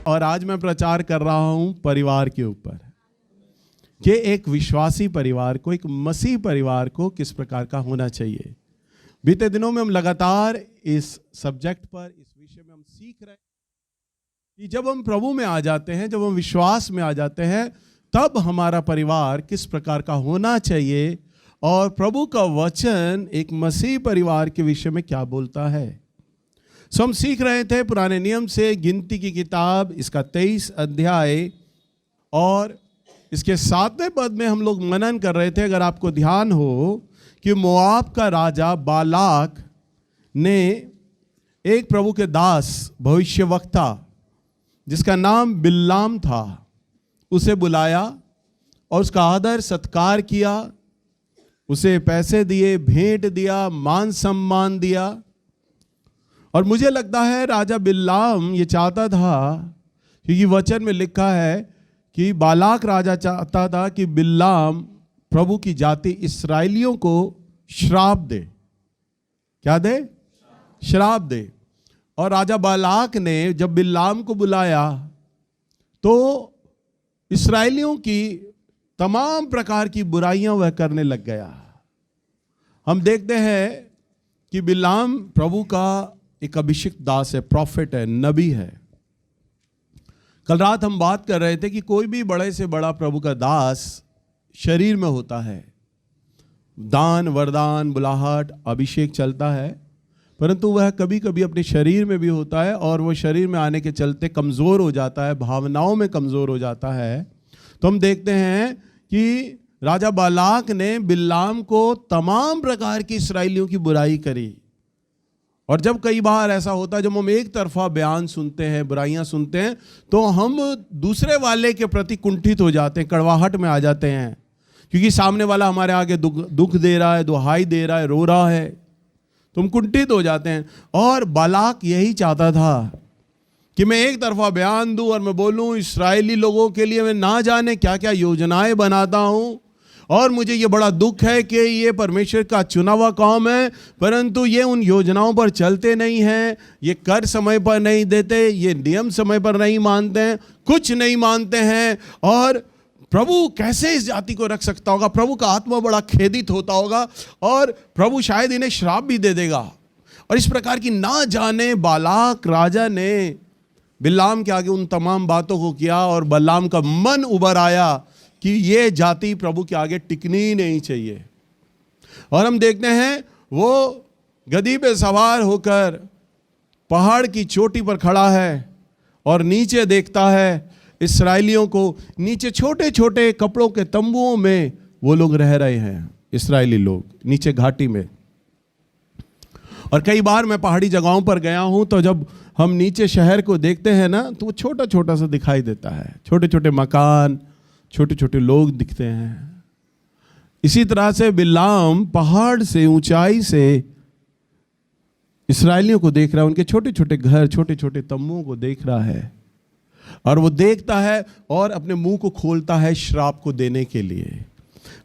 और आज मैं प्रचार कर रहा हूं परिवार के ऊपर कि एक विश्वासी परिवार को, एक मसीह परिवार को किस प्रकार का होना चाहिए। बीते दिनों में हम लगातार इस सब्जेक्ट पर, इस विषय में हम सीख रहे हैं कि जब हम प्रभु में आ जाते हैं, जब हम विश्वास में आ जाते हैं, तब हमारा परिवार किस प्रकार का होना चाहिए और प्रभु का वचन एक मसीह परिवार के विषय में क्या बोलता है। सो हम सीख रहे थे पुराने नियम से गिनती की किताब, इसका 23 अध्याय और इसके 7वें पद में हम लोग मनन कर रहे थे। अगर आपको ध्यान हो कि मोआब का राजा बालाक ने एक प्रभु के दास भविष्यवक्ता जिसका नाम बिल्लाम था, उसे बुलाया और उसका आदर सत्कार किया, उसे पैसे दिए, भेंट दिया, मान सम्मान दिया। और मुझे लगता है राजा बिल्लाम ये चाहता था, क्योंकि वचन में लिखा है कि बालाक राजा चाहता था कि बिल्लाम प्रभु की जाति इस्राएलियों को श्राप दे। क्या दे? श्राप दे। और राजा बालाक ने जब बिल्लाम को बुलाया तो इस्राएलियों की तमाम प्रकार की बुराइयां वह करने लग गया। हम देखते हैं कि बिल्लाम प्रभु का एक अभिषिक्त दास है, प्रॉफिट है, नबी है। कल रात हम बात कर रहे थे कि कोई भी बड़े से बड़ा प्रभु का दास शरीर में होता है, दान, वरदान, बुलाहट, अभिषेक चलता है, परंतु वह कभी कभी अपने शरीर में भी होता है और वह शरीर में आने के चलते कमज़ोर हो जाता है, भावनाओं में कमज़ोर हो जाता है। तो हम देखते हैं कि राजा बालाक ने बिल्लाम को तमाम प्रकार की इस्राएलियों की बुराई करी। और जब कई बार ऐसा होता है, जब हम एक तरफा बयान सुनते हैं, बुराइयां सुनते हैं, तो हम दूसरे वाले के प्रति कुंठित हो जाते हैं, कड़वाहट में आ जाते हैं, क्योंकि सामने वाला हमारे आगे दुख दे रहा है, दुहाई दे रहा है, रो रहा है, तो हम कुंठित हो जाते हैं। और बालाक यही चाहता था कि मैं एक तरफा बयान दूं और मैं बोलूं इस्राएली लोगों के लिए मैं ना जाने क्या क्या योजनाएं बनाता हूं, और मुझे ये बड़ा दुख है कि ये परमेश्वर का चुना हुआ कौम है, परंतु ये उन योजनाओं पर चलते नहीं हैं, ये कर समय पर नहीं देते, ये नियम समय पर नहीं मानते हैं, कुछ नहीं मानते हैं। और प्रभु कैसे इस जाति को रख सकता होगा? प्रभु का आत्मा बड़ा खेदित होता होगा और प्रभु शायद इन्हें श्राप भी दे देगा। और इस प्रकार की ना जाने बालाक राजा ने बिल्लाम के आगे उन तमाम बातों को किया और बिल्लाम का मन उबर आया कि ये जाति प्रभु के आगे टिकनी ही नहीं चाहिए। और हम देखते हैं वो गधी पे सवार होकर पहाड़ की चोटी पर खड़ा है और नीचे देखता है इस्राएलियों को, नीचे छोटे छोटे कपड़ों के तंबुओं में वो लोग रह रहे हैं, इस्राएली लोग नीचे घाटी में। और कई बार मैं पहाड़ी जगहों पर गया हूं, तो जब हम नीचे शहर को देखते हैं ना, तो वो छोटा छोटा सा दिखाई देता है, छोटे छोटे मकान, छोटे छोटे लोग दिखते हैं। इसी तरह से बिल्लाम पहाड़ से, ऊंचाई से इस्राएलियों को देख रहा है, उनके छोटे छोटे घर, छोटे छोटे तंबुओं को देख रहा है, और वो देखता है और अपने मुंह को खोलता है श्राप को देने के लिए।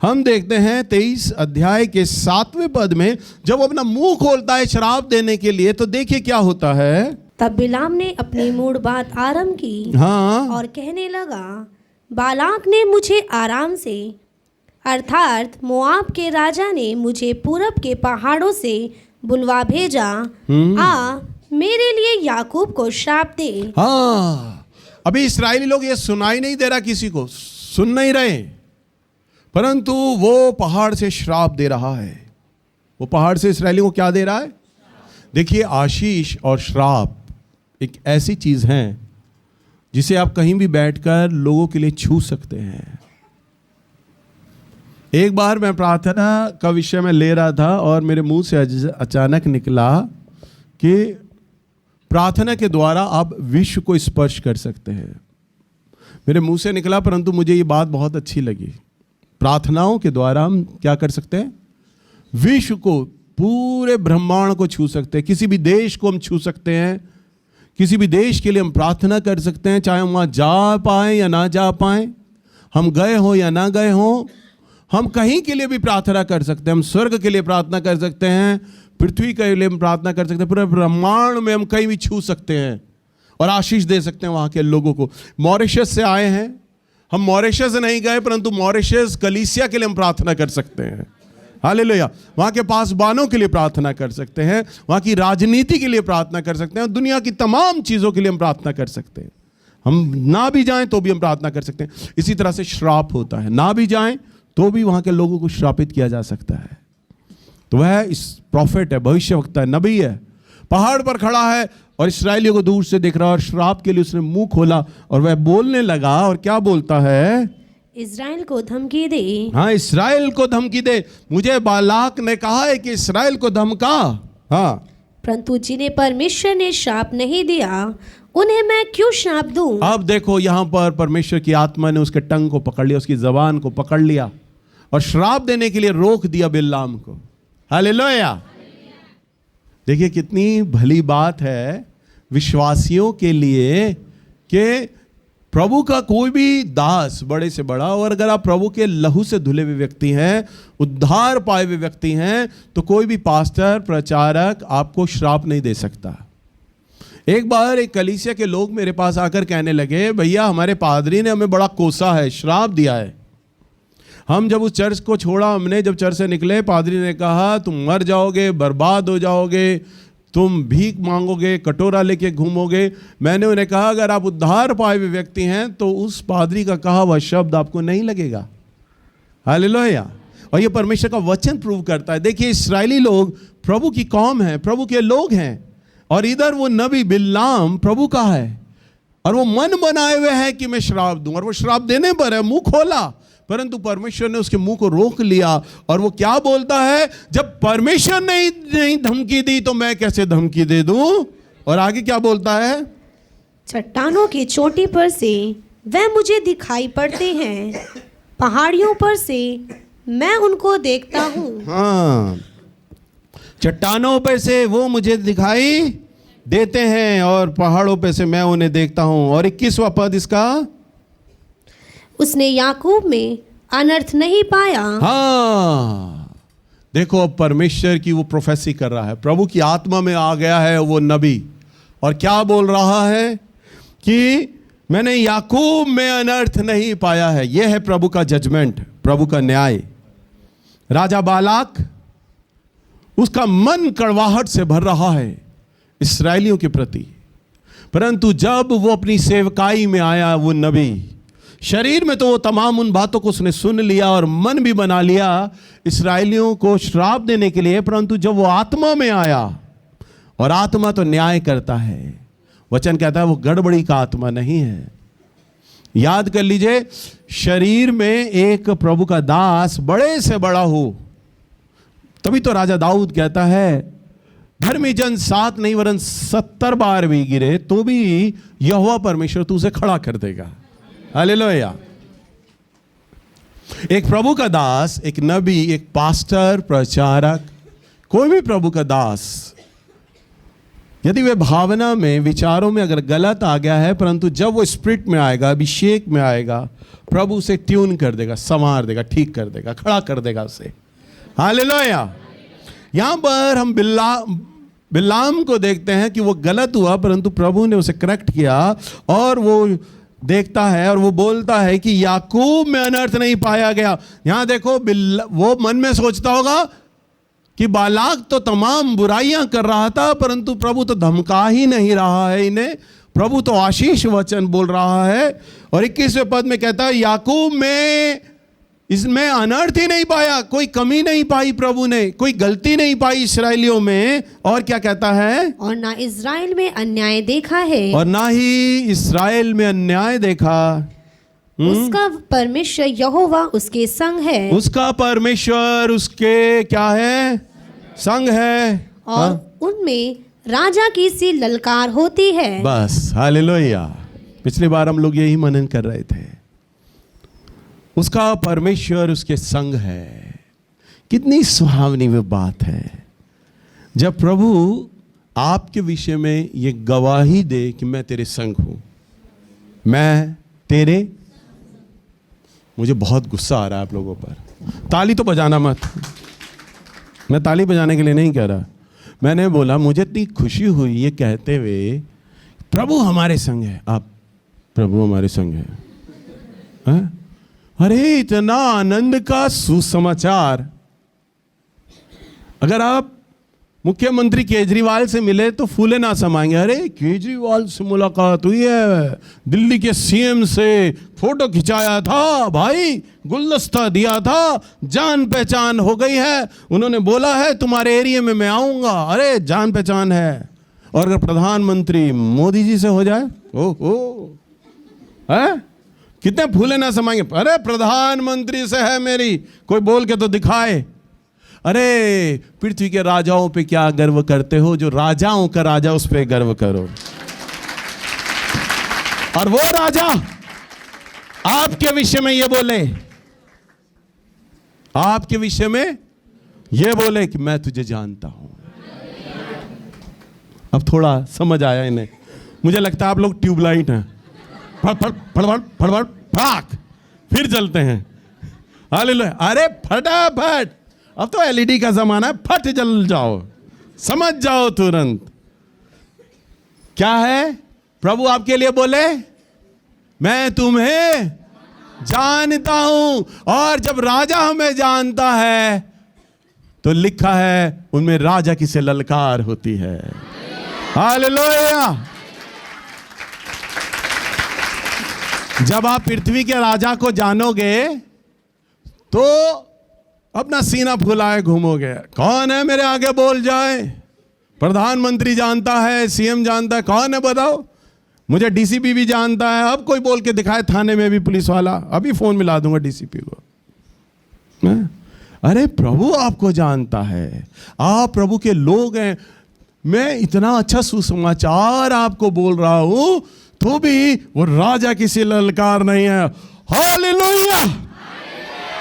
हम देखते हैं 23 अध्याय के 7वें पद में, जब वो अपना मुंह खोलता है श्राप देने के लिए, तो देखिए क्या होता है। तब बिलाम ने अपनी मूढ़ बात आरंभ की, हाँ, और कहने लगा, बालाक ने मुझे आराम से, अर्थात मोआब के राजा ने मुझे पूरब के पहाड़ों से बुलवा भेजा, आ मेरे लिए याकूब को श्राप दे। हाँ, अभी इस्राएली लोग ये सुनाई नहीं दे रहा, किसी को सुन नहीं रहे, परंतु वो पहाड़ से श्राप दे रहा है। वो पहाड़ से इस्राएलियों को क्या दे रहा है? देखिए, आशीष और श्राप एक ऐसी चीज है जिसे आप कहीं भी बैठकर लोगों के लिए छू सकते हैं। एक बार मैं प्रार्थना का विषय में ले रहा था और मेरे मुंह से अचानक निकला कि प्रार्थना के द्वारा आप विश्व को स्पर्श कर सकते हैं। मेरे मुंह से निकला, परंतु मुझे ये बात बहुत अच्छी लगी। प्रार्थनाओं के द्वारा हम क्या कर सकते हैं? विश्व को, पूरे ब्रह्मांड को छू सकते हैं। किसी भी देश को हम छू सकते हैं, किसी भी देश के लिए हम प्रार्थना कर सकते हैं, चाहे हम वहाँ जा पाएं या ना जा पाएं, हम गए हो या ना गए हो, हम कहीं के लिए भी प्रार्थना कर सकते हैं। हम स्वर्ग के लिए प्रार्थना कर सकते हैं, पृथ्वी के लिए हम प्रार्थना कर सकते हैं, पूरे ब्रह्मांड में हम कहीं भी छू सकते हैं। और आशीष दे सकते हैं वहाँ के लोगों को। मॉरिशस से आए हैं, हम मॉरिशस नहीं गए, परंतु मॉरिशस कलीसिया के लिए हम प्रार्थना कर सकते हैं। हालेलुया। वहाँ के पासबानों के लिए प्रार्थना कर सकते हैं, वहाँ की राजनीति के लिए प्रार्थना कर सकते हैं, दुनिया की तमाम चीज़ों के लिए हम प्रार्थना कर सकते हैं। हम ना भी जाएं तो भी हम प्रार्थना कर सकते हैं। इसी तरह से श्राप होता है, ना भी जाएं तो भी वहाँ के लोगों को श्रापित किया जा सकता है। तो वह इस प्रॉफिट है, भविष्यवक्ता है, नबी है, पहाड़ पर खड़ा है और इस्राएलियों को दूर से देख रहा है और श्राप के लिए उसने मुंह खोला और वह बोलने लगा। और क्या बोलता है? इस्राएल को धमकी दे। हाँ, इस्राएल को धमकी दे। मुझे बालाक ने कहा है कि इस्राएल को धमका। हाँ, परंतु जिन्हें परमेश्वर ने श्राप नहीं दिया उन्हें मैं क्यों श्राप दूं? अब देखो यहाँ पर परमेश्वर की आत्मा ने उसके टंग को पकड़ लिया, उसकी जबान को पकड़ लिया और श्राप देने के लिए रोक दिया बिलाम को। हालेलुया। देखिए कितनी भली बात है विश्वासियों के लिए कि प्रभु का कोई भी दास, बड़े से बड़ा, और अगर आप प्रभु के लहू से धुले हुए व्यक्ति हैं, उद्धार पाए हुए व्यक्ति हैं, तो कोई भी पास्टर, प्रचारक आपको श्राप नहीं दे सकता। एक बार एक कलीसिया के लोग मेरे पास आकर कहने लगे, भैया हमारे पादरी ने हमें बड़ा कोसा है, श्राप दिया है। हम जब उस चर्च को छोड़ा, हमने जब चर्च से निकले, पादरी ने कहा तुम मर जाओगे, बर्बाद हो जाओगे, तुम भीख मांगोगे, कटोरा लेके घूमोगे। मैंने उन्हें कहा अगर आप उद्धार पाए हुए व्यक्ति हैं तो उस पादरी का कहा वह शब्द आपको नहीं लगेगा। हालेलुया। और ये परमेश्वर का वचन प्रूव करता है। देखिए इस्राएली लोग प्रभु की कौम है, प्रभु के लोग हैं, और इधर वो नबी बिलाम प्रभु का है और वो मन बनाए हुए है कि मैं श्राप दूं, और वो श्राप देने पर है, मुंह खोला, परंतु परमेश्वर ने उसके मुंह को रोक लिया। और वो क्या बोलता है? जब परमेश्वर ने नहीं धमकी दी तो मैं कैसे धमकी दे दूं? और आगे क्या बोलता है? चट्टानों की चोटी पर से वह मुझे दिखाई पड़ते हैं, पहाड़ियों पर से मैं उनको देखता हूँ। हाँ, चट्टानों पर से वो मुझे दिखाई देते हैं और पहाड़ों पे से मैं उन्हें देखता हूं। और 21वां पद इसका, उसने याकूब में अनर्थ नहीं पाया। हाँ, देखो अब परमेश्वर की वो प्रोफेसी कर रहा है, प्रभु की आत्मा में आ गया है वो नबी, और क्या बोल रहा है कि मैंने याकूब में अनर्थ नहीं पाया है। यह है प्रभु का जजमेंट, प्रभु का न्याय। राजा बालाक, उसका मन कड़वाहट से भर रहा है इस्राएलियों के प्रति, परंतु जब वो अपनी सेवकाई में आया, वो नबी, शरीर में तो वो तमाम उन बातों को उसने सुन लिया और मन भी बना लिया इस्राएलियों को श्राप देने के लिए, परंतु जब वो आत्मा में आया, और आत्मा तो न्याय करता है, वचन कहता है वो गड़बड़ी का आत्मा नहीं है। याद कर लीजिए, शरीर में एक प्रभु का दास बड़े से बड़ा हो, तभी तो राजा दाऊद कहता है धर्मी जन 7 नहीं वरन 70 बार भी गिरे तो भी यहोवा परमेश्वर तुझे खड़ा कर देगा। हालेलुया। एक प्रभु का दास, एक नबी, एक पास्टर, प्रचारक, कोई भी प्रभु का दास, यदि वे भावना में, विचारों में अगर गलत आ गया है, परंतु जब वो स्पिरिट में आएगा, अभिषेक में आएगा, प्रभु उसे ट्यून कर देगा, संवार देगा, ठीक कर देगा, खड़ा कर देगा उसे। हालेलुया। यहां पर हम बिलाम को देखते हैं कि वो गलत हुआ, परंतु प्रभु ने उसे करेक्ट किया, और वो देखता है और वो बोलता है कि याकूब में अनर्थ नहीं पाया गया। यहां देखो, वो मन में सोचता होगा कि बालाक तो तमाम बुराइयां कर रहा था, परंतु प्रभु तो धमका ही नहीं रहा है इन्हें, प्रभु तो आशीष वचन बोल रहा है। और 21वें पद में कहता है याकूब में, इसमें अनर्थ ही नहीं पाया, कोई कमी नहीं पाई प्रभु ने, कोई गलती नहीं पाई इस्राएलियों में। और क्या कहता है? और ना इस्राएल में अन्याय देखा है, और ना ही इस्राएल में अन्याय देखा। उसका परमेश्वर यहोवा उसके संग है, उसका परमेश्वर उसके क्या है? संग है, और उनमें राजा की सी ललकार होती है। बस हालेलुया। पिछली बार हम लोग यही मनन कर रहे थे, उसका परमेश्वर उसके संग है। कितनी सुहावनी वो बात है जब प्रभु आपके विषय में ये गवाही दे कि मैं तेरे संग हूं, मैं तेरे। मुझे बहुत गुस्सा आ रहा है आप लोगों पर। ताली तो बजाना मत, मैं ताली बजाने के लिए नहीं कह रहा। मैंने बोला मुझे इतनी खुशी हुई ये कहते हुए, प्रभु हमारे संग है। आप प्रभु हमारे संग है। अरे इतना आनंद का सुसमाचार, अगर आप मुख्यमंत्री केजरीवाल से मिले तो फूले ना समाएंगे। अरे केजरीवाल से मुलाकात हुई है, दिल्ली के सीएम से फोटो खिंचाया था, भाई गुलदस्ता दिया था, जान पहचान हो गई है, उन्होंने बोला है तुम्हारे एरिया में मैं आऊंगा। अरे जान पहचान है। और अगर प्रधानमंत्री मोदी जी से हो जाए, ओहो, है कितने फूले ना समाएंगे। अरे प्रधानमंत्री से है मेरी, कोई बोल के तो दिखाए। अरे पृथ्वी के राजाओं पे क्या गर्व करते हो, जो राजाओं का राजा उस पे गर्व करो। और वो राजा आपके विषय में ये बोले, आपके विषय में ये बोले कि मैं तुझे जानता हूं। अब थोड़ा समझ आया इन्हें। मुझे लगता है आप लोग ट्यूबलाइट हैं, फड़फड़ फड़फड़ फड़फड़ फाक फिर चलते हैं। हालेलुया। अरे फटाफट, अब तो एलईडी का जमाना है, फट जल जाओ, समझ जाओ तुरंत। क्या है प्रभु आपके लिए बोले, मैं तुम्हें जानता हूं। और जब राजा हमें जानता है तो लिखा है उनमें राजा की से ललकार होती है। हालेलुया। जब आप पृथ्वी के राजा को जानोगे तो अपना सीना फुलाए घूमोगे। कौन है मेरे आगे बोल जाए। प्रधानमंत्री जानता है, सीएम जानता है, कौन है बताओ। मुझे डीसीपी भी जानता है। अब कोई बोल के दिखाए थाने में भी पुलिस वाला, अभी फोन मिला दूंगा डीसीपी को। अरे प्रभु आपको जानता है, आप प्रभु के लोग हैं। मैं इतना अच्छा सुसमाचार आपको बोल रहा हूं तो भी वो राजा किसी ललकार नहीं है। Hallelujah,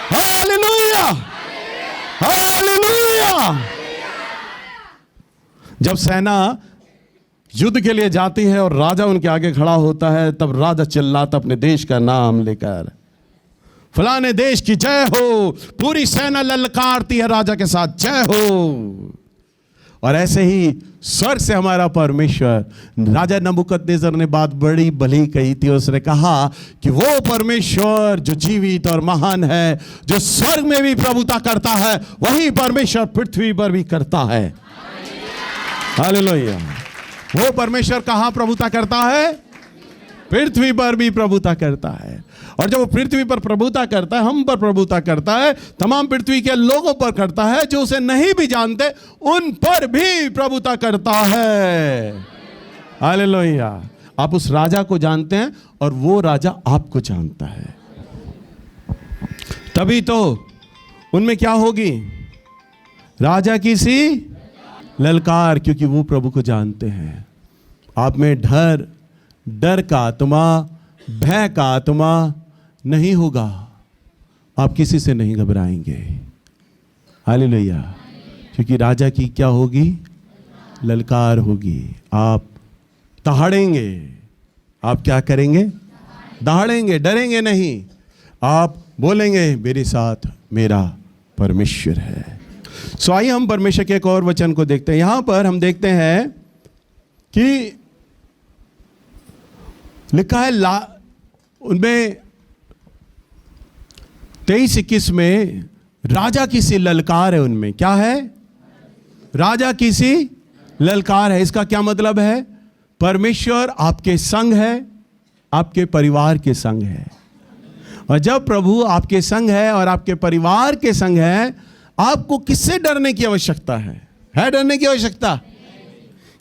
hallelujah, hallelujah. जब सेना युद्ध के लिए जाती है और राजा उनके आगे खड़ा होता है, तब राजा चिल्लाता अपने देश का नाम लेकर, फलाने देश की जय हो। पूरी सेना ललकारती है राजा के साथ, जय हो। और ऐसे ही स्वर्ग से हमारा परमेश्वर, राजा नबूकदनेस्सर ने बात बड़ी भली कही थी। उसने कहा कि वो परमेश्वर जो जीवित और महान है, जो स्वर्ग में भी प्रभुता करता है, वही परमेश्वर पृथ्वी पर भी करता है। हालेलुया। वो परमेश्वर कहां प्रभुता करता है? पृथ्वी पर भी प्रभुता करता है। और जब वो पृथ्वी पर प्रभुता करता है, हम पर प्रभुता करता है, तमाम पृथ्वी के लोगों पर करता है, जो उसे नहीं भी जानते उन पर भी प्रभुता करता है। हालेलुया। आप उस राजा को जानते हैं और वो राजा आपको जानता है, तभी तो उनमें क्या होगी? राजा की सी ललकार, क्योंकि वो प्रभु को जानते हैं। आप में डर का आत्मा, भय का आत्मा नहीं होगा। आप किसी से नहीं घबराएंगे। हालेलुया। क्योंकि राजा की क्या होगी? ललकार होगी। आप दहाड़ेंगे। आप क्या करेंगे? दहाड़ेंगे, डरेंगे नहीं। आप बोलेंगे मेरे साथ मेरा परमेश्वर है। सो आइए हम परमेश्वर के एक और वचन को देखते हैं। यहां पर हम देखते हैं कि लिखा है उनमें 23-21 में राजा की सी ललकार है। उनमें क्या है? राजा की सी ललकार है। इसका क्या मतलब है? परमेश्वर आपके संग है, आपके परिवार के संग है। और जब प्रभु आपके संग है और आपके परिवार के संग है, आपको किससे डरने की आवश्यकता है? डरने की आवश्यकता?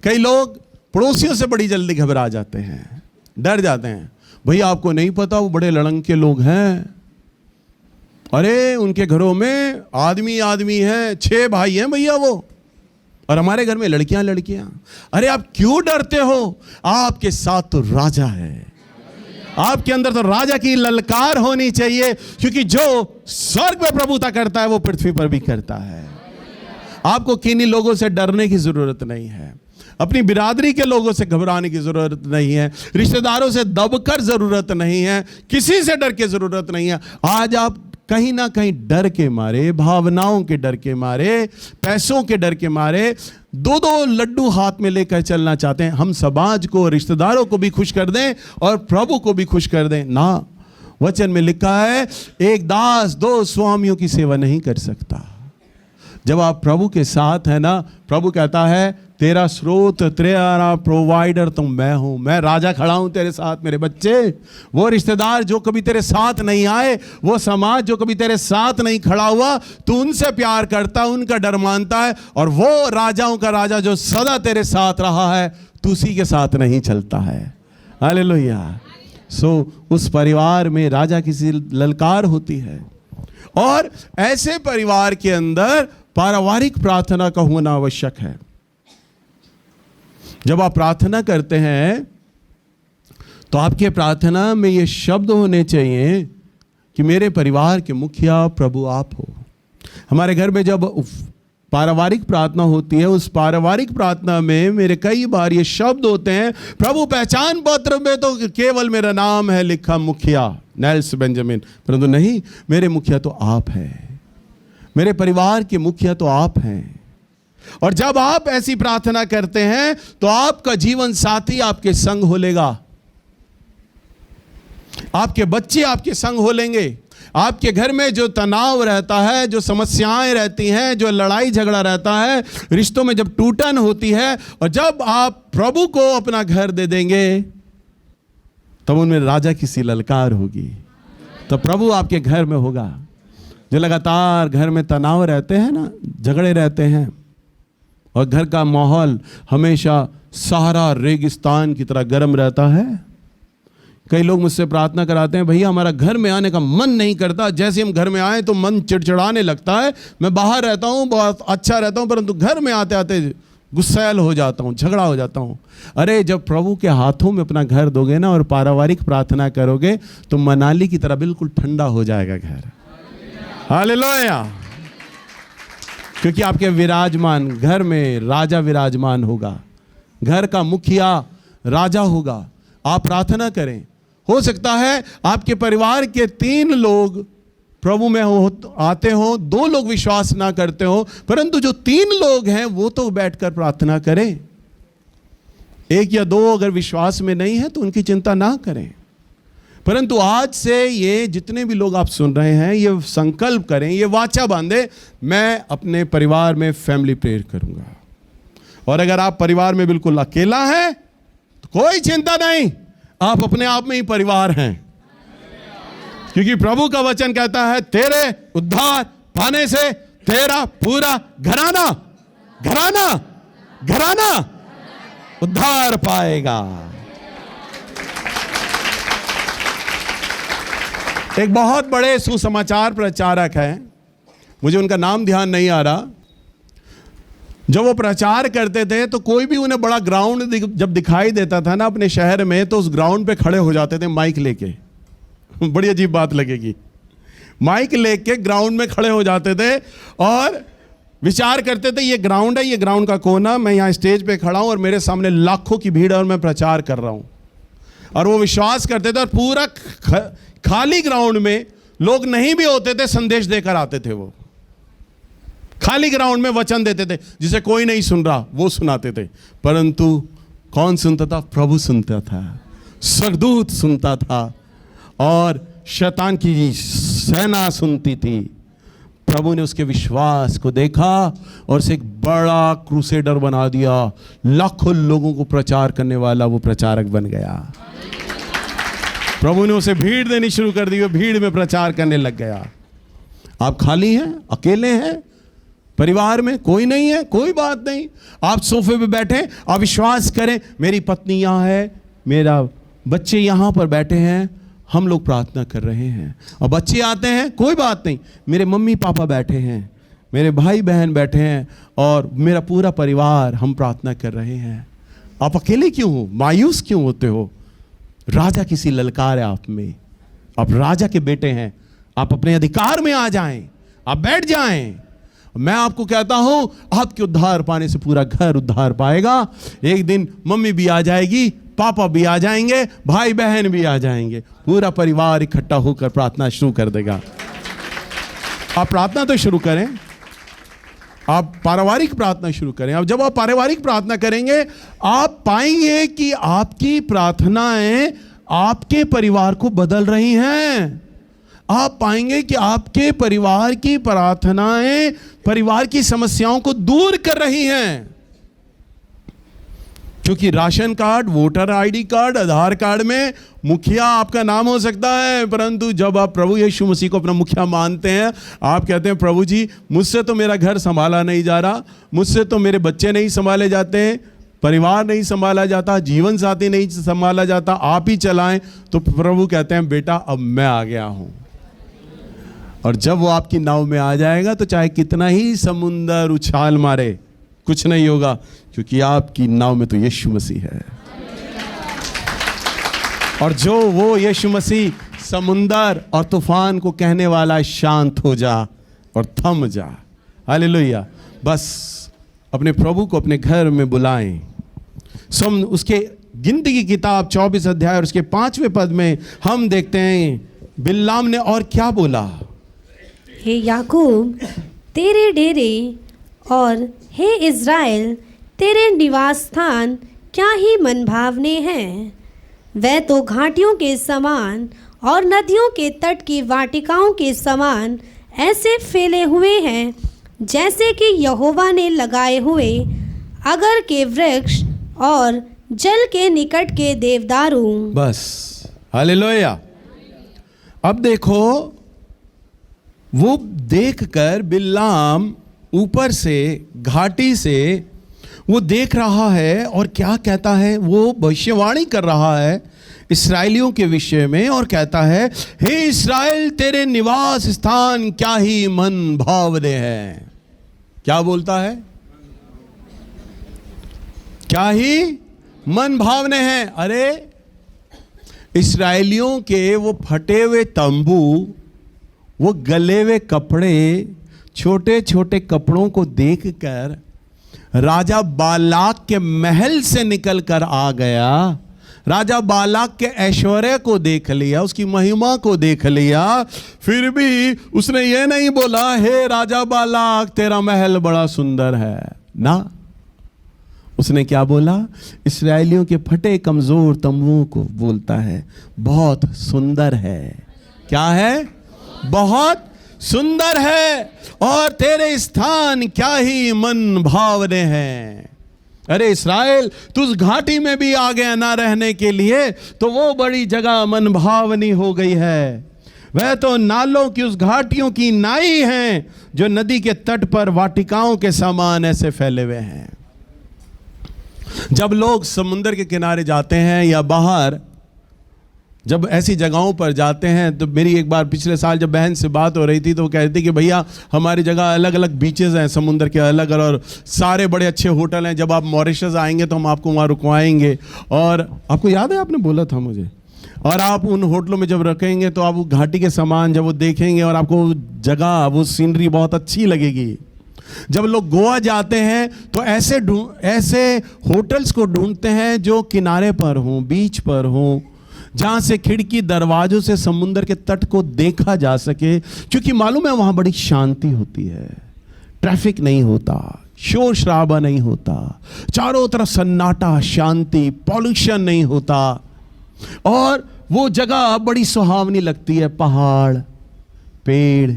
कई लोग पड़ोसियों से बड़ी जल्दी घबरा जाते हैं, डर जाते हैं। भैया आपको नहीं पता वो बड़े लड़ंग के लोग हैं। अरे उनके घरों में आदमी हैं, 6 भाई हैं भैया वो, और हमारे घर में लड़कियां। अरे आप क्यों डरते हो? आपके साथ तो राजा है। आपके अंदर तो राजा की ललकार होनी चाहिए, क्योंकि जो स्वर्ग में प्रभुता करता है वो पृथ्वी पर भी करता है। आपको किन्हीं लोगों से डरने की जरूरत नहीं है। अपनी बिरादरी के लोगों से घबराने की जरूरत नहीं है। रिश्तेदारों से दबकर जरूरत नहीं है। किसी से डर की जरूरत नहीं है। आज आप कहीं ना कहीं डर के मारे, भावनाओं के डर के मारे, पैसों के डर के मारे दो दो लड्डू हाथ में लेकर चलना चाहते हैं। हम समाज को, रिश्तेदारों को भी खुश कर दें और प्रभु को भी खुश कर दें ना। वचन में लिखा है एक दास दो स्वामियों की सेवा नहीं कर सकता। जब आप प्रभु के साथ है ना, प्रभु कहता है तेरा स्रोत, तेरा प्रोवाइडर तो मैं हूं, मैं राजा खड़ा हूं तेरे साथ मेरे बच्चे। वो रिश्तेदार जो कभी तेरे साथ नहीं आए, वो समाज जो कभी तेरे साथ नहीं खड़ा हुआ, तू उनसे प्यार करता, उनका डर मानता है, और वो राजाओं का राजा जो सदा तेरे साथ रहा है, तू उसी के साथ नहीं चलता है। हालेलुया। उस परिवार में राजा की ललकार होती है। और ऐसे परिवार के अंदर पारिवारिक प्रार्थना का होना आवश्यक है। जब आप प्रार्थना करते हैं तो आपके प्रार्थना में ये शब्द होने चाहिए कि मेरे परिवार के मुखिया प्रभु आप हो। हमारे घर में जब पारिवारिक प्रार्थना होती है, उस पारिवारिक प्रार्थना में मेरे कई बार ये शब्द होते हैं, प्रभु पहचान पत्र में तो केवल मेरा नाम है लिखा मुखिया नेल्स बेंजामिन, परंतु नहीं, मेरे मुखिया तो आप हैं, मेरे परिवार के मुखिया तो आप हैं। और जब आप ऐसी प्रार्थना करते हैं तो आपका जीवन साथी आपके संग हो लेगा, आपके बच्चे आपके संग हो लेंगे। आपके घर में जो तनाव रहता है, जो समस्याएं रहती हैं, जो लड़ाई झगड़ा रहता है, रिश्तों में जब टूटन होती है, और जब आप प्रभु को अपना घर दे देंगे तब उनमें राजा की सी ललकार होगी, तो प्रभु आपके घर में होगा। जो लगातार घर में तनाव रहते हैं ना, झगड़े रहते हैं, और घर का माहौल हमेशा सहारा रेगिस्तान की तरह गर्म रहता है। कई लोग मुझसे प्रार्थना कराते हैं, भैया हमारा घर में आने का मन नहीं करता, जैसे हम घर में आए तो मन चिड़चिड़ाने लगता है। मैं बाहर रहता हूँ, बहुत अच्छा रहता हूँ, परंतु घर में आते आते गुस्सैल हो जाता हूँ, झगड़ा हो जाता हूँ। अरे जब प्रभु के हाथों में अपना घर दोगे ना और पारिवारिक प्रार्थना करोगे तो मनाली की तरह बिल्कुल ठंडा हो जाएगा घर। हालेलुया। क्योंकि आपके विराजमान घर में राजा विराजमान होगा, घर का मुखिया राजा होगा। आप प्रार्थना करें। हो सकता है आपके परिवार के 3 लोग प्रभु में आते हो, 2 लोग विश्वास ना करते हो, परंतु जो 3 लोग हैं वो तो बैठकर प्रार्थना करें। 1 या 2 अगर विश्वास में नहीं है तो उनकी चिंता ना करें, परंतु आज से ये जितने भी लोग आप सुन रहे हैं, ये संकल्प करें, ये वाचा बांधे, मैं अपने परिवार में फैमिली प्रेयर करूंगा। और अगर आप परिवार में बिल्कुल अकेला है तो कोई चिंता नहीं, आप अपने आप में ही परिवार हैं, क्योंकि प्रभु का वचन कहता है तेरे उद्धार पाने से तेरा पूरा घराना घराना घराना उद्धार पाएगा। एक बहुत बड़े सुसमाचार प्रचारक हैं, मुझे उनका नाम ध्यान नहीं आ रहा। जब वो प्रचार करते थे तो कोई भी उन्हें बड़ा ग्राउंड जब दिखाई देता था ना अपने शहर में, तो उस ग्राउंड पे खड़े हो जाते थे माइक लेके। बड़ी अजीब बात लगेगी, माइक लेके ग्राउंड में खड़े हो जाते थे और विचार करते थे ये ग्राउंड है, ये ग्राउंड का कोना, मैं यहाँ स्टेज पे खड़ा हूँ और मेरे सामने लाखों की भीड़ है और मैं प्रचार कर रहा हूँ। और वो विश्वास करते थे और पूरा खाली ग्राउंड में लोग नहीं भी होते थे, संदेश देकर आते थे। वो खाली ग्राउंड में वचन देते थे, जिसे कोई नहीं सुन रहा वो सुनाते थे, परंतु कौन सुनता था? प्रभु सुनता था, स्वर्गदूत सुनता था और शैतान की सेना सुनती थी। प्रभु ने उसके विश्वास को देखा और उसे एक बड़ा क्रूसेडर बना दिया, लाखों लोगों को प्रचार करने वाला वो प्रचारक बन गया। प्रभु ने उसे भीड़ देनी शुरू कर दी, वो भीड़ में प्रचार करने लग गया। आप खाली हैं, अकेले हैं, परिवार में कोई नहीं है, कोई बात नहीं, आप सोफे पे बैठे, आप विश्वास करें मेरी पत्नी यहाँ है, मेरा बच्चे यहाँ पर बैठे हैं, हम लोग प्रार्थना कर रहे हैं। और बच्चे आते हैं, कोई बात नहीं, मेरे मम्मी पापा बैठे हैं, मेरे भाई बहन बैठे हैं और मेरा पूरा परिवार, हम प्रार्थना कर रहे हैं। आप अकेले क्यों हो? मायूस क्यों होते हो? राजा की सी ललकार है आप में, आप राजा के बेटे हैं, आप अपने अधिकार में आ जाएं, आप बैठ जाएं। मैं आपको कहता हूं, आपके उद्धार पाने से पूरा घर उद्धार पाएगा। एक दिन मम्मी भी आ जाएगी, पापा भी आ जाएंगे, भाई बहन भी आ जाएंगे, पूरा परिवार इकट्ठा होकर प्रार्थना शुरू कर देगा। आप प्रार्थना तो शुरू करें, आप पारिवारिक प्रार्थना शुरू करें। अब जब आप पारिवारिक प्रार्थना करेंगे, आप पाएंगे कि आपकी प्रार्थनाएं आपके परिवार को बदल रही हैं। आप पाएंगे कि आपके परिवार की प्रार्थनाएं परिवार की समस्याओं को दूर कर रही हैं। क्योंकि ration card, voter ID card, Aadhaar card में मुखिया आपका नाम हो सकता है, परंतु जब आप प्रभु यीशु मसीह को अपना मुखिया मानते हैं, आप कहते हैं प्रभु जी मुझसे तो मेरा घर संभाला नहीं जा रहा, मुझसे तो मेरे बच्चे नहीं संभाले जाते, परिवार नहीं संभाला जाता, जीवन साथी नहीं संभाला जाता, आप ही चलाएं। तो प्रभु कहते हैं बेटा अब मैं आ गया हूं। और जब वो आपकी नाव में आ जाएगा तो चाहे कितना ही समुंदर उछाल मारे कुछ नहीं होगा, क्योंकि आपकी नाव में तो यीशु मसीह है। और जो वो यीशु मसीह समुंदर और तूफान को कहने वाला शांत हो जा और थम जा। हालेलुया। बस अपने प्रभु को अपने घर में बुलाएं। उसके गिनती की किताब 24 अध्याय और उसके 5वें पद में हम देखते हैं बिल्लाम ने और क्या बोला। हे याकूब तेरे डेरे और हे इज़राइल तेरे निवास स्थान क्या ही मनभावने हैं। वह तो घाटियों के समान और नदियों के तट की वाटिकाओं के समान ऐसे फैले हुए हैं जैसे कि यहोवा ने लगाए हुए अगर के वृक्ष और जल के निकट के देवदारू। बस हालेलुया। अब देखो, वो देखकर बिल्लाम ऊपर से घाटी से वो देख रहा है और क्या कहता है, वो भविष्यवाणी कर रहा है इस्राएलियों के विषय में और कहता है हे इस्राएल तेरे निवास स्थान क्या ही मन भावने हैं। क्या बोलता है? क्या ही मन भावने हैं। अरे इस्राएलियों के वो फटे हुए तंबू, वो गले हुए कपड़े, छोटे छोटे कपड़ों को देखकर राजा बालाक के महल से निकलकर आ गया। राजा बालाक के ऐश्वर्य को देख लिया, उसकी महिमा को देख लिया, फिर भी उसने ये नहीं बोला हे राजा बालाक तेरा महल बड़ा सुंदर है ना। उसने क्या बोला? इस्राएलियों के फटे कमजोर तंबुओं को बोलता है बहुत सुंदर है। क्या है? बहुत सुंदर है और तेरे स्थान क्या ही मन भावने हैं। अरे इस्राएल तू उस घाटी में भी आ गया ना रहने के लिए, तो वो बड़ी जगह मन भावनी हो गई है। वह तो नालों की उस घाटियों की नाई हैं जो नदी के तट पर वाटिकाओं के समान ऐसे फैले हुए हैं। जब लोग समुद्र के किनारे जाते हैं या बाहर जब ऐसी जगहों पर जाते हैं, तो मेरी एक बार पिछले साल जब बहन से बात हो रही थी तो वो कह रही थी कि भैया हमारी जगह अलग अलग बीचेस हैं समुद्र के अलग अलग, और सारे बड़े अच्छे होटल हैं। जब आप मॉरिशस आएंगे तो हम आपको वहाँ रुकवाएंगे। और आपको याद है आपने बोला था मुझे, और आप उन होटलों में जब रखेंगे तो आप घाटी के समान जब वो देखेंगे और आपको जगह वो सीनरी बहुत अच्छी लगेगी। जब लोग गोवा जाते हैं तो ऐसे होटल्स को ढूंढते हैं जो किनारे पर हों, बीच पर हों, जहां से खिड़की दरवाजों से समुद्र के तट को देखा जा सके, क्योंकि मालूम है वहां बड़ी शांति होती है, ट्रैफिक नहीं होता, शोर शराबा नहीं होता, चारों तरफ सन्नाटा, शांति, पॉल्यूशन नहीं होता, और वो जगह बड़ी सुहावनी लगती है। पहाड़, पेड़,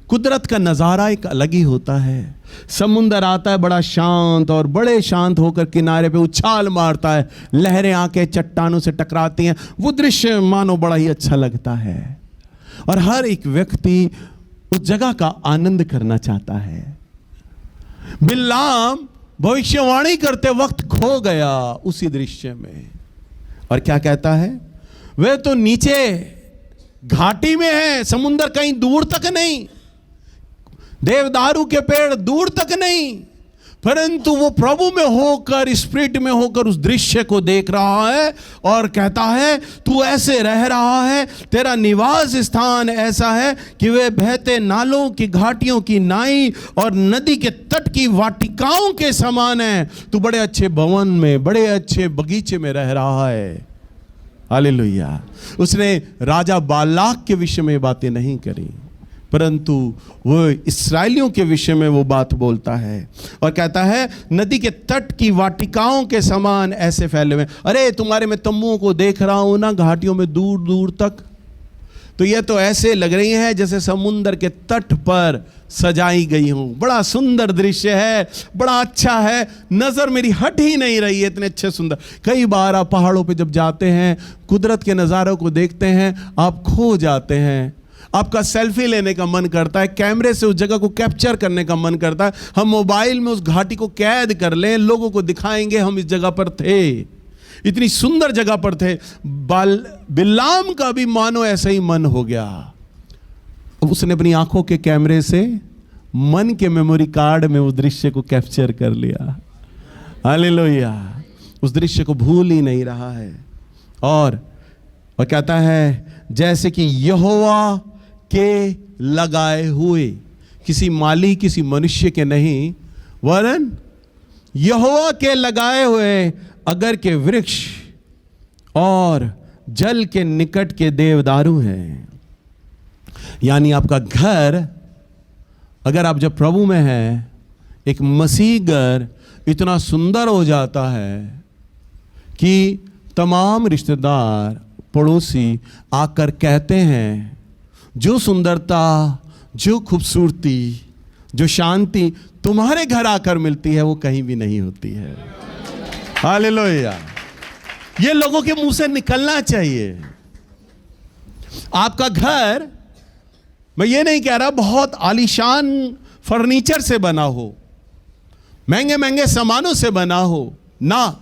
कुदरत का नज़ारा एक अलग ही होता है। समुंदर आता है बड़ा शांत, और बड़े शांत होकर किनारे पे उछाल मारता है, लहरें आके चट्टानों से टकराती हैं। वो दृश्य मानो बड़ा ही अच्छा लगता है, और हर एक व्यक्ति उस जगह का आनंद करना चाहता है। बिल्लाम भविष्यवाणी करते वक्त खो गया उसी दृश्य में, और क्या कहता है? वे तो नीचे घाटी में है, समुंदर कहीं दूर तक नहीं, देवदारू के पेड़ दूर तक नहीं, परंतु वो प्रभु में होकर, स्पिरिट में होकर उस दृश्य को देख रहा है और कहता है तू ऐसे रह रहा है, तेरा निवास स्थान ऐसा है कि वे बहते नालों की घाटियों की नाई और नदी के तट की वाटिकाओं के समान है। तू बड़े अच्छे भवन में, बड़े अच्छे बगीचे में रह रहा है। हालेलुया। उसने राजा बालाक के विषय में बातें नहीं करी, परंतु वो इस्राएलियों के विषय में वो बात बोलता है और कहता है नदी के तट की वाटिकाओं के समान ऐसे फैले हुए। अरे तुम्हारे मैं तम्बुओं को देख रहा हूं ना, घाटियों में दूर दूर तक, तो ये तो ऐसे लग रही है जैसे समुंदर के तट पर सजाई गई हूं। बड़ा सुंदर दृश्य है, बड़ा अच्छा है, नजर मेरी हट ही नहीं रही है, इतने अच्छे सुंदर। कई बार आप पहाड़ों पे जब जाते हैं, कुदरत के नज़ारों को देखते हैं, आप खो जाते हैं, आपका सेल्फी लेने का मन करता है, कैमरे से उस जगह को कैप्चर करने का मन करता है, हम मोबाइल में उस घाटी को कैद कर लें, लोगों को दिखाएंगे हम इस जगह पर थे, इतनी सुंदर जगह पर थे। बिलाम का भी मानो ऐसा ही मन हो गया। उसने अपनी आंखों के कैमरे से मन के मेमोरी कार्ड में उस दृश्य को कैप्चर कर लिया। हालेलुया, उस दृश्य को भूल ही नहीं रहा है। और कहता है जैसे कि यहोवा के लगाए हुए, किसी माली किसी मनुष्य के नहीं, वरन यहोवा के लगाए हुए अगर के वृक्ष और जल के निकट के देवदारू हैं। यानी आपका घर, अगर आप जब प्रभु में हैं, एक मसीह घर इतना सुंदर हो जाता है कि तमाम रिश्तेदार पड़ोसी आकर कहते हैं जो सुंदरता, जो खूबसूरती, जो शांति तुम्हारे घर आकर मिलती है वो कहीं भी नहीं होती है। हालेलुया, ये लोगों के मुंह से निकलना चाहिए। आपका घर, मैं ये नहीं कह रहा बहुत आलीशान फर्नीचर से बना हो, महंगे महंगे सामानों से बना हो, ना,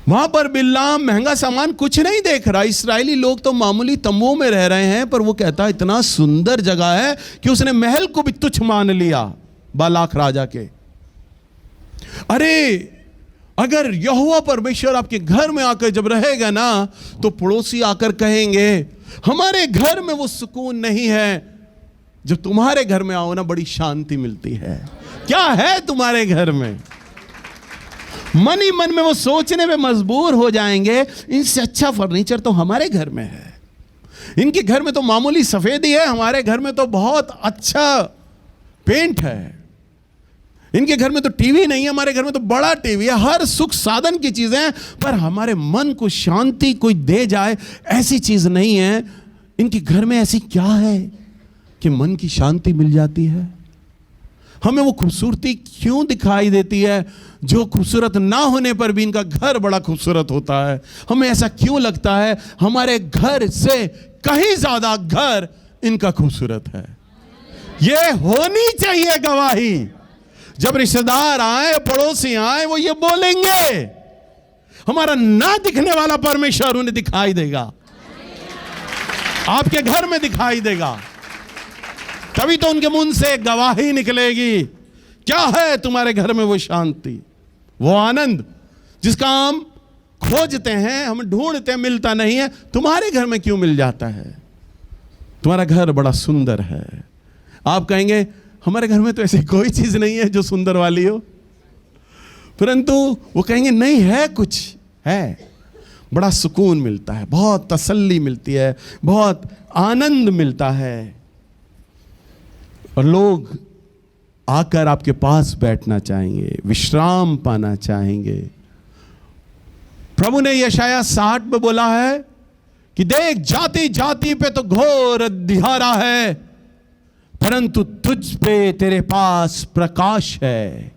वहां पर बिलाम महंगा सामान कुछ नहीं देख रहा। इस्राएली लोग तो मामूली तंबुओं में रह रहे हैं, पर वो कहता है इतना सुंदर जगह है कि उसने महल को भी तुच्छ मान लिया बालाक राजा के। अरे अगर यहोवा परमेश्वर आपके घर में आकर जब रहेगा ना, तो पड़ोसी आकर कहेंगे हमारे घर में वो सुकून नहीं है, जब तुम्हारे घर में आओ ना बड़ी शांति मिलती है। क्या है तुम्हारे घर में? मन ही मन में वो सोचने में मजबूर हो जाएंगे, इनसे अच्छा फर्नीचर तो हमारे घर में है, इनके घर में तो मामूली सफेदी है, हमारे घर में तो बहुत अच्छा पेंट है, इनके घर में तो टीवी नहीं है, हमारे घर में तो बड़ा टीवी है, हर सुख साधन की चीजें हैं, पर हमारे मन को शांति कोई दे जाए ऐसी चीज नहीं है। इनके घर में ऐसी क्या है कि मन की शांति मिल जाती है? हमें वो खूबसूरती क्यों दिखाई देती है जो खूबसूरत ना होने पर भी इनका घर बड़ा खूबसूरत होता है? हमें ऐसा क्यों लगता है हमारे घर से कहीं ज्यादा घर इनका खूबसूरत है? ये होनी चाहिए गवाही। जब रिश्तेदार आए, पड़ोसी आए, वो ये बोलेंगे, हमारा ना दिखने वाला परमेश्वर उन्हें दिखाई देगा, आपके घर में दिखाई देगा, तभी तो उनके मुंह से गवाही निकलेगी। क्या है तुम्हारे घर में वो शांति, वो आनंद जिसका हम खोजते हैं, हम ढूंढते हैं, मिलता नहीं है, तुम्हारे घर में क्यों मिल जाता है? तुम्हारा घर बड़ा सुंदर है। आप कहेंगे हमारे घर में तो ऐसी कोई चीज नहीं है जो सुंदर वाली हो, परंतु वो कहेंगे नहीं है, कुछ है, बड़ा सुकून मिलता है, बहुत तसल्ली मिलती है, बहुत आनंद मिलता है, और लोग आकर आपके पास बैठना चाहेंगे, विश्राम पाना चाहेंगे। प्रभु ने यशाया 60 में बोला है कि देख जाति जाति पे तो घोर अंधियारा है, परंतु तुझ पे तेरे पास प्रकाश है,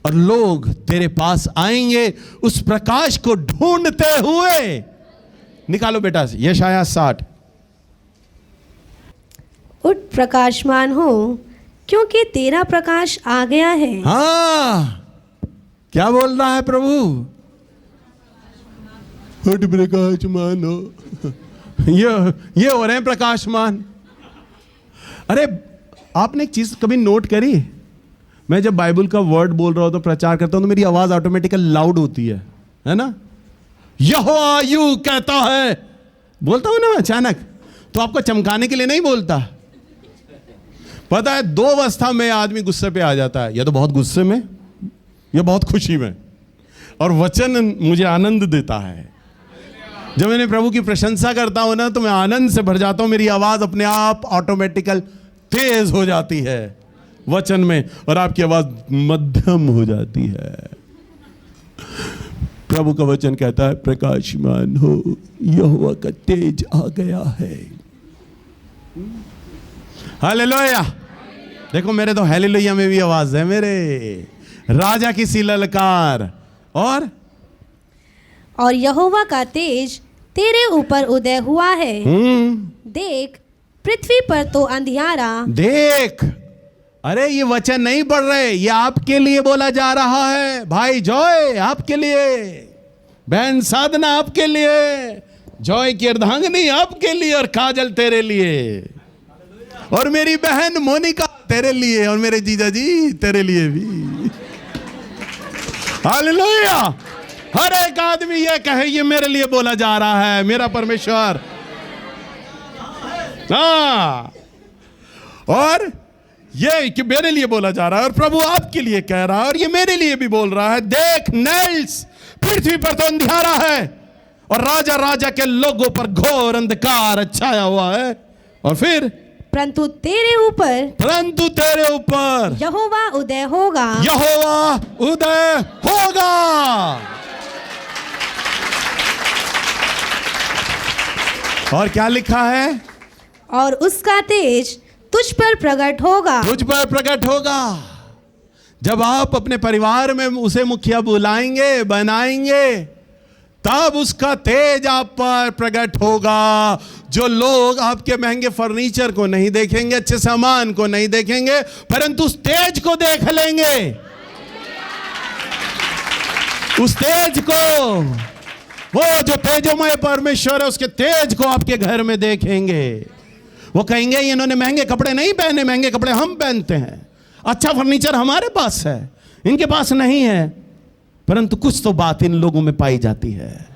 और लोग तेरे पास आएंगे उस प्रकाश को ढूंढते हुए। निकालो बेटा यशाया 60। उठ प्रकाशमान हो, क्योंकि तेरा प्रकाश आ गया है। हाँ, क्या बोल रहा है प्रभु? उठ प्रकाशमान हो। ये हो रहे हैं प्रकाशमान। अरे आपने एक चीज कभी नोट करी? मैं जब बाइबल का वर्ड बोल रहा हूं तो प्रचार करता हूं तो मेरी आवाज ऑटोमेटिकली लाउड होती है ना? यहोवा यूं कहता है, बोलता हूं ना मैं अचानक, तो आपको चमकाने के लिए नहीं बोलता। पता है, दो अवस्था में आदमी गुस्से पे आ जाता है, या तो बहुत गुस्से में या बहुत खुशी में, और वचन मुझे आनंद देता है। जब मैंने प्रभु की प्रशंसा करता हूं ना तो मैं आनंद से भर जाता हूं, मेरी आवाज अपने आप ऑटोमेटिकल तेज हो जाती है वचन में, और आपकी आवाज मध्यम हो जाती है। प्रभु का वचन कहता है प्रकाशमान हो, यहोवा का तेज आ गया है। हालेलुया। देखो मेरे तो हालेलुया में भी आवाज है, मेरे राजा की सी ललकार। और यहोवा का तेज तेरे ऊपर उदय हुआ है। देख पृथ्वी पर तो अंधियारा। देख, अरे ये वचन नहीं पढ़ रहे, ये आपके लिए बोला जा रहा है। भाई जॉय आपके लिए, बहन साधना आपके लिए, जॉय की अर्धांगिनी आपके लिए, और काजल तेरे लिए, और मेरी बहन मोनिका तेरे लिए, और मेरे जीजा जी तेरे लिए भी। हालेलुया। हर एक आदमी ये कहे ये मेरे लिए बोला जा रहा है, मेरा परमेश्वर। हाँ, और ये कि मेरे लिए बोला जा रहा है, और प्रभु आपके लिए कह रहा है, और ये मेरे लिए भी बोल रहा है। देख नेल्स, पृथ्वी पर तो अंधियारा है, और राजा राजा के लोगों पर घोर अंधकार छाया हुआ है। और फिर परंतु तेरे ऊपर यहोवा उदय होगा। यहोवा उदय होगा। और क्या लिखा है? और उसका तेज तुझ पर प्रकट होगा। तुझ पर प्रकट होगा। जब आप अपने परिवार में उसे मुखिया बुलाएंगे, बनाएंगे, तब उसका तेज आप पर प्रकट होगा। जो लोग आपके महंगे फर्नीचर को नहीं देखेंगे, अच्छे सामान को नहीं देखेंगे, परंतु उस तेज को देख लेंगे। उस तेज को, वो जो तेजोमय परमेश्वर है, उसके तेज को आपके घर में देखेंगे। वो कहेंगे इन्होंने महंगे कपड़े नहीं पहने, महंगे कपड़े हम पहनते हैं, अच्छा फर्नीचर हमारे पास है, इनके पास नहीं है, परंतु कुछ तो बात इन लोगों में पाई जाती है।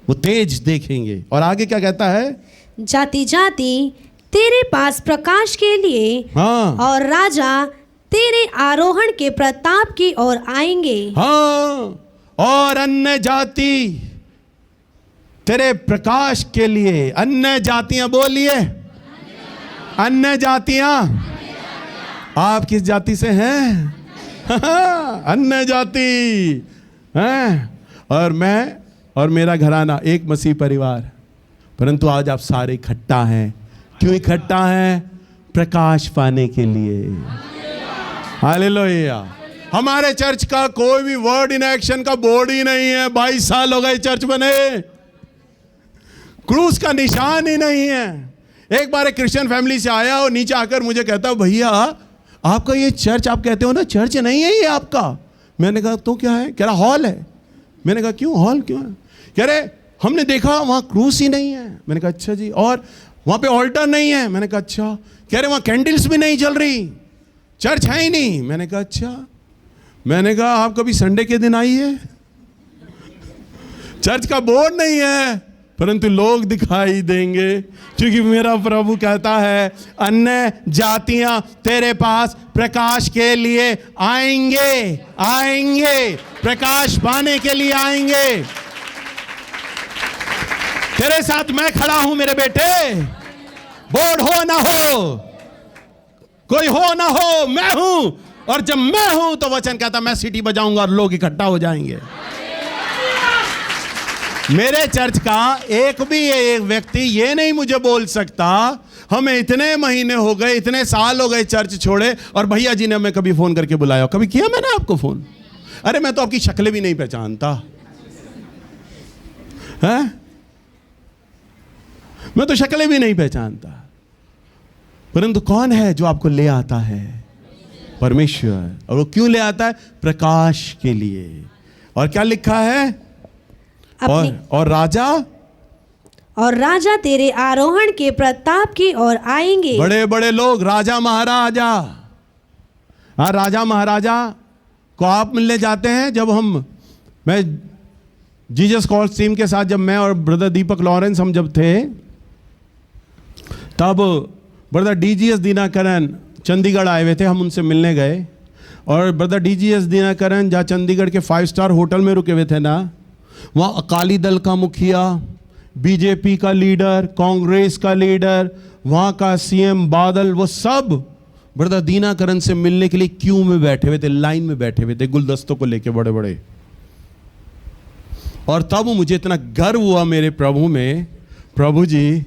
वो तेज देखेंगे। और आगे क्या कहता है? जाति जाति तेरे पास प्रकाश के लिए, हाँ, और राजा तेरे आरोहण के प्रताप की ओर आएंगे। हाँ, और अन्य जाति तेरे प्रकाश के लिए। अन्य जातियां बोलिए, अन्य जातियां। आप किस जाति से हैं? अन्य जाति हैं। और मैं और मेरा घराना एक मसीह परिवार, परंतु आज आप सारे इकट्ठा हैं। क्यों इकट्ठा हैं? प्रकाश पाने के लिए। हालेलुया। हमारे चर्च का कोई भी वर्ड इन एक्शन का बोर्ड ही नहीं है। 22 साल हो गए चर्च बने, क्रूस का निशान ही नहीं है। एक बार एक क्रिश्चियन फैमिली से आया और नीचे आकर मुझे कहता, भैया आपका ये चर्च, आप कहते हो ना चर्च नहीं है ये आपका। मैंने कहा तो क्या है? कह रहा हॉल है। मैंने कहा क्यों हॉल क्यों है? कह रहे हमने देखा वहाँ क्रूस ही नहीं है। मैंने कहा अच्छा जी। और वहाँ पे ऑल्टर नहीं है। मैंने कहा अच्छा। कह रहे वहाँ कैंडल्स भी नहीं जल रही, चर्च है ही नहीं। मैंने कहा अच्छा। मैंने कहा आप कभी संडे के दिन आइए, चर्च का बोर्ड नहीं है, परंतु लोग दिखाई देंगे, क्योंकि मेरा प्रभु कहता है अन्य जातियां तेरे पास प्रकाश के लिए आएंगे, आएंगे, प्रकाश पाने के लिए आएंगे। तेरे साथ मैं खड़ा हूं मेरे बेटे, बोर्ड हो ना हो, कोई हो ना हो, मैं हूं। और जब मैं हूं तो वचन कहता मैं सीटी बजाऊंगा और लोग इकट्ठा हो जाएंगे। मेरे चर्च का एक भी एक व्यक्ति ये नहीं मुझे बोल सकता हमें इतने महीने हो गए, इतने साल हो गए चर्च छोड़े, और भैया जी ने हमें कभी फोन करके बुलाया। कभी किया मैंने आपको फोन? अरे मैं तो आपकी शक्लें भी नहीं पहचानता है, मैं तो शक्लें भी नहीं पहचानता, परंतु कौन है जो आपको ले आता है? परमेश्वर। और वो क्यों ले आता है? प्रकाश के लिए। और क्या लिखा है? और राजा तेरे आरोहण के प्रताप की ओर आएंगे। बड़े बड़े लोग, राजा महाराजा। हाँ, राजा महाराजा को आप मिलने जाते हैं। जब मैं जीसस कॉल्स टीम के साथ, जब मैं और ब्रदर दीपक लॉरेंस हम जब थे, तब ब्रदर डीजीएस दिनाकरन चंडीगढ़ आए हुए थे। हम उनसे मिलने गए, और ब्रदर डीजीएस दिनाकरन जहाँ चंडीगढ़ के 5 स्टार होटल में रुके हुए थे ना, वहाँ अकाली दल का मुखिया, बीजेपी का लीडर, कांग्रेस का लीडर, वहां का सीएम बादल, वो सब ब्रदर दीनाकरण से मिलने के लिए क्यू में बैठे हुए थे, लाइन में बैठे हुए थे, गुलदस्तों को लेके बड़े बड़े। और तब मुझे इतना गर्व हुआ मेरे प्रभु में, प्रभु जी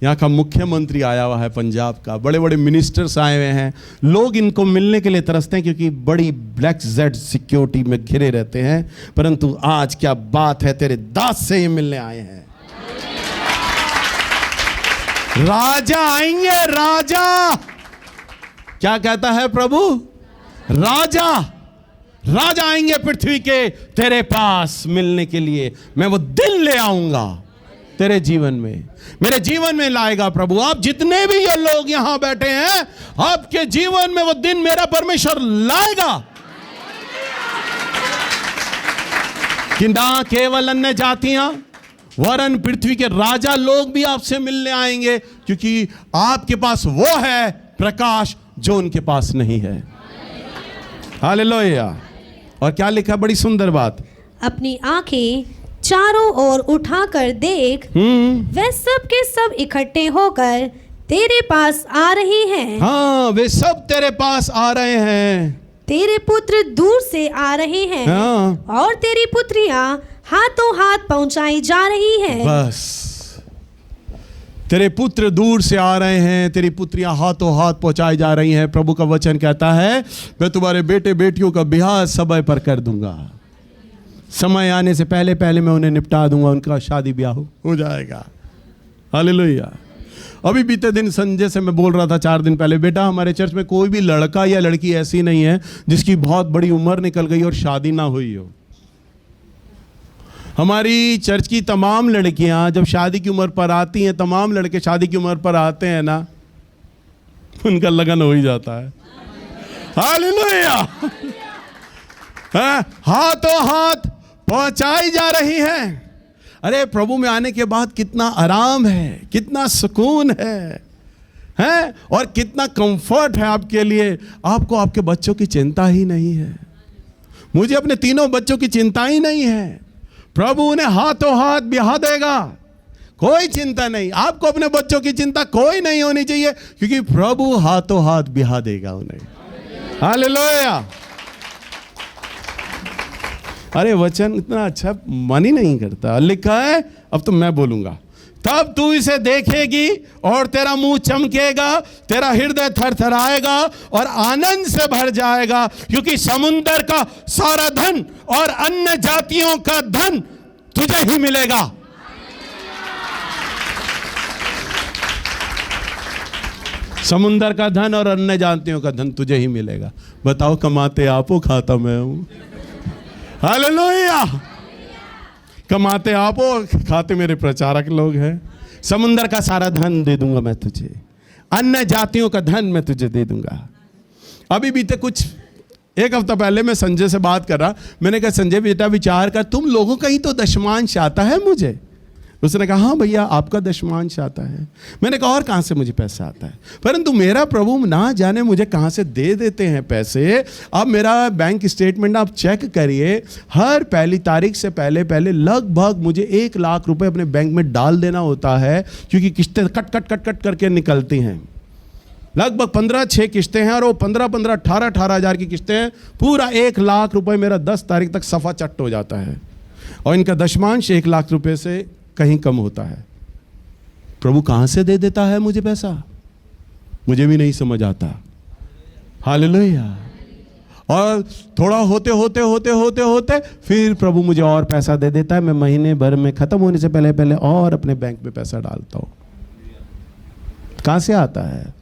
यहाँ का मुख्यमंत्री आया हुआ है पंजाब का, बड़े बड़े मिनिस्टर्स आए हुए हैं, लोग इनको मिलने के लिए तरसते हैं क्योंकि बड़ी ब्लैक जेड सिक्योरिटी में घिरे रहते हैं, परंतु आज क्या बात है, तेरे दास से ही मिलने आए हैं। राजा आएंगे, राजा। क्या कहता है प्रभु? राजा, राजा आएंगे पृथ्वी के तेरे पास मिलने के लिए। मैं वो दिन ले आऊंगा तेरे जीवन में, मेरे जीवन में लाएगा प्रभु। आप जितने भी ये लोग यहां बैठे हैं, आपके जीवन में वो दिन मेरा परमेश्वर लाएगा कि ना केवल अन्य जातियां वरन पृथ्वी के राजा लोग भी आपसे मिलने आएंगे, क्योंकि आपके पास वो है प्रकाश जो उनके पास नहीं है। हालेलुया। और क्या लिखा, बड़ी सुंदर बात, अपनी आंखें चारों ओर उठाकर देख, वे सब के सब इकट्ठे होकर तेरे पास आ रहे हैं। हाँ, वे सब तेरे पास आ रहे हैं। तेरे पुत्र दूर से आ रहे हैं, हाँ। और तेरी पुत्रियां हाथों हाथ पहुंचाई जा रही हैं। बस, तेरे पुत्र दूर से आ रहे हैं, तेरी पुत्रियां हाथों हाथ पहुंचाई जा रही हैं। प्रभु का वचन कहता है, मैं तुम्हारे बेटे बेटियों का ब्याह समय पर कर दूंगा, समय आने से पहले पहले मैं उन्हें निपटा दूंगा, उनका शादी ब्याह हो जाएगा। हालेलुया। अभी बीते दिन संजय से मैं बोल रहा था 4 दिन पहले, बेटा हमारे चर्च में कोई भी लड़का या लड़की ऐसी नहीं है जिसकी बहुत बड़ी उम्र निकल गई और शादी ना हुई हो। हमारी चर्च की तमाम लड़कियां जब शादी की उम्र पर आती हैं, तमाम लड़के शादी की उम्र पर आते हैं ना, उनका लगन हो ही जाता है। हालेलुया। हाथों हाथ पहुंचाई जा रही है। अरे प्रभु में आने के बाद कितना आराम है, कितना सुकून है और कितना कंफर्ट है आपके लिए। आपको आपके बच्चों की चिंता ही नहीं है, मुझे अपने 3 बच्चों की चिंता ही नहीं है। प्रभु उन्हें हाथों हाथ ब्याह देगा, कोई चिंता नहीं। आपको अपने बच्चों की चिंता कोई नहीं होनी चाहिए, क्योंकि प्रभु हाथों हाथ ब्याह देगा उन्हें। हालेलुया। अरे वचन इतना अच्छा मन ही नहीं करता। लिखा है, अब तो मैं बोलूंगा, तब तू इसे देखेगी और तेरा मुंह चमकेगा, तेरा हृदय थरथराएगा और आनंद से भर जाएगा, क्योंकि समुंदर का सारा धन और अन्य जातियों का धन तुझे ही मिलेगा। समुंदर का धन और अन्य जातियों का धन तुझे ही मिलेगा। बताओ, कमाते आप हो, खाता मैं हूं। हालेलुया। कमाते आप हो, खाते मेरे प्रचारक लोग हैं। समुंदर का सारा धन दे दूंगा मैं तुझे, अन्य जातियों का धन मैं तुझे दे दूंगा। अभी बीते कुछ 1 हफ्ता पहले मैं संजय से बात कर रहा, मैंने कहा संजय बेटा विचार कर, तुम लोगों का ही तो दशमांश आता है मुझे। उसने कहा हाँ भैया आपका दशमांश आता है। मैंने कहा और कहाँ से मुझे पैसा आता है? परंतु मेरा प्रभु ना जाने मुझे कहाँ से दे देते हैं पैसे। अब मेरा बैंक स्टेटमेंट आप चेक करिए, हर पहली तारीख से पहले पहले लगभग मुझे 1 लाख रुपए अपने बैंक में डाल देना होता है, क्योंकि किस्तें कट कट कट कट करके निकलती हैं। लगभग 15-6 किस्तें हैं और वो 15-15, 18-18 हज़ार की किस्तें हैं। पूरा 1 लाख रुपए मेरा 10 तारीख तक सफा चट हो जाता है, और इनका दशमांश 1 लाख रुपए से कहीं कम होता है। प्रभु कहां से दे देता है मुझे पैसा, मुझे भी नहीं समझ आता। हालेलुया। और थोड़ा होते होते होते होते होते फिर प्रभु मुझे और पैसा दे देता है। मैं महीने भर में खत्म होने से पहले पहले और अपने बैंक में पैसा डालता हूं। कहां से आता है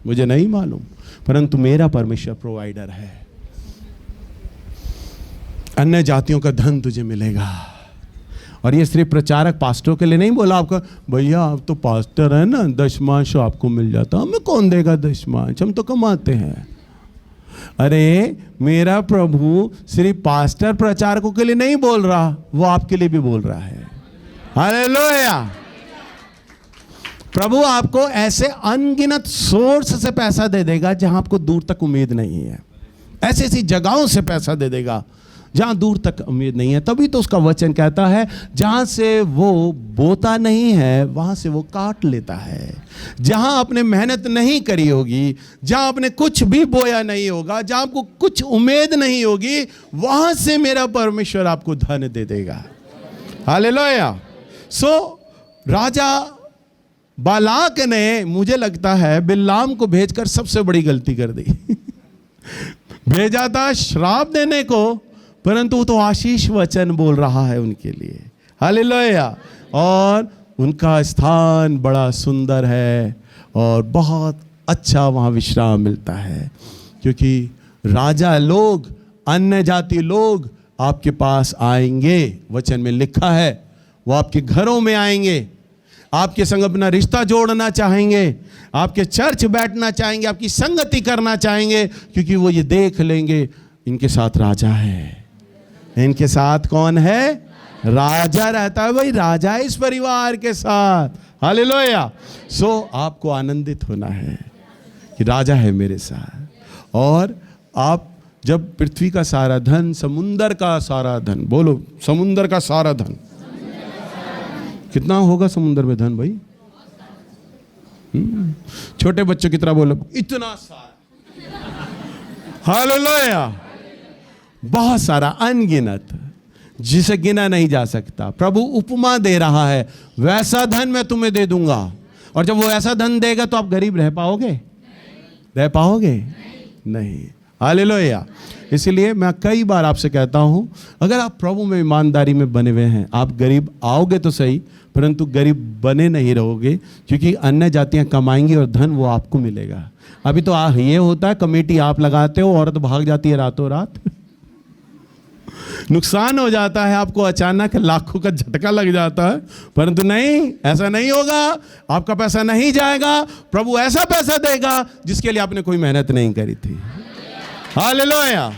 मुझे नहीं मालूम, परंतु मेरा परमेश्वर प्रोवाइडर है। अन्य जातियों का धन तुझे मिलेगा। और ये सिर्फ प्रचारक पास्टरों के लिए नहीं बोला आपका, भैया आप तो पास्टर है ना, दशमांश आपको मिल जाता। हमें कौन देगा दशमांश, हम तो कमाते हैं। अरे मेरा प्रभु सिर्फ पास्टर प्रचारकों के लिए नहीं बोल रहा, वो आपके लिए भी बोल रहा है। हालेलुया। प्रभु आपको ऐसे अनगिनत सोर्स से पैसा दे देगा जहां आपको दूर तक उम्मीद नहीं है। ऐसी ऐसी जगहों से पैसा दे देगा जहाँ दूर तक उम्मीद नहीं है। तभी तो उसका वचन कहता है जहाँ से वो बोता नहीं है वहाँ से वो काट लेता है। जहाँ आपने मेहनत नहीं करी होगी, जहाँ आपने कुछ भी बोया नहीं होगा, जहाँ आपको कुछ उम्मीद नहीं होगी, वहाँ से मेरा परमेश्वर आपको धन दे देगा। हालेलुया। सो राजा बालाक ने, मुझे लगता है, बिलाम को भेजकर सबसे बड़ी गलती कर दी। भेजा था श्राप देने को, परंतु वो तो आशीष वचन बोल रहा है उनके लिए। हालेलुया। और उनका स्थान बड़ा सुंदर है और बहुत अच्छा वहाँ विश्राम मिलता है, क्योंकि राजा लोग, अन्य जाति लोग आपके पास आएंगे। वचन में लिखा है वो आपके घरों में आएंगे, आपके संग अपना रिश्ता जोड़ना चाहेंगे, आपके चर्च बैठना चाहेंगे, आपकी संगति करना चाहेंगे, क्योंकि वो ये देख लेंगे इनके साथ राजा है। इनके साथ कौन है? राजा रहता है। भाई राजा इस परिवार के साथ। हालेलुया। सो आपको आनंदित होना है कि राजा है मेरे साथ। और आप जब पृथ्वी का सारा धन, समुंदर का सारा धन, बोलो समुंदर का सारा धन, कितना होगा समुंदर में धन भाई? छोटे बच्चों की तरह बोलो, इतना सारा। हालेलुया। बहुत सारा, अनगिनत, जिसे गिना नहीं जा सकता। प्रभु उपमा दे रहा है, वैसा धन मैं तुम्हें दे दूंगा। और जब वो ऐसा धन देगा तो आप गरीब रह पाओगे? रह पाओगे? नहीं। हालेलुया। इसलिए मैं कई बार आपसे कहता हूं, अगर आप प्रभु में ईमानदारी में बने हुए हैं, आप गरीब आओगे तो सही, परंतु गरीब बने नहीं रहोगे, क्योंकि अन्य जातियां कमाएंगी और धन वो आपको मिलेगा। अभी तो ये होता है, कमेटी आप लगाते हो, औरत भाग जाती है रातों रात। नुकसान हो जाता है आपको, अचानक लाखों का झटका लग जाता है, परंतु नहीं, ऐसा नहीं होगा। आपका पैसा नहीं जाएगा। प्रभु ऐसा पैसा देगा जिसके लिए आपने कोई मेहनत नहीं करी थी। हालेलुया।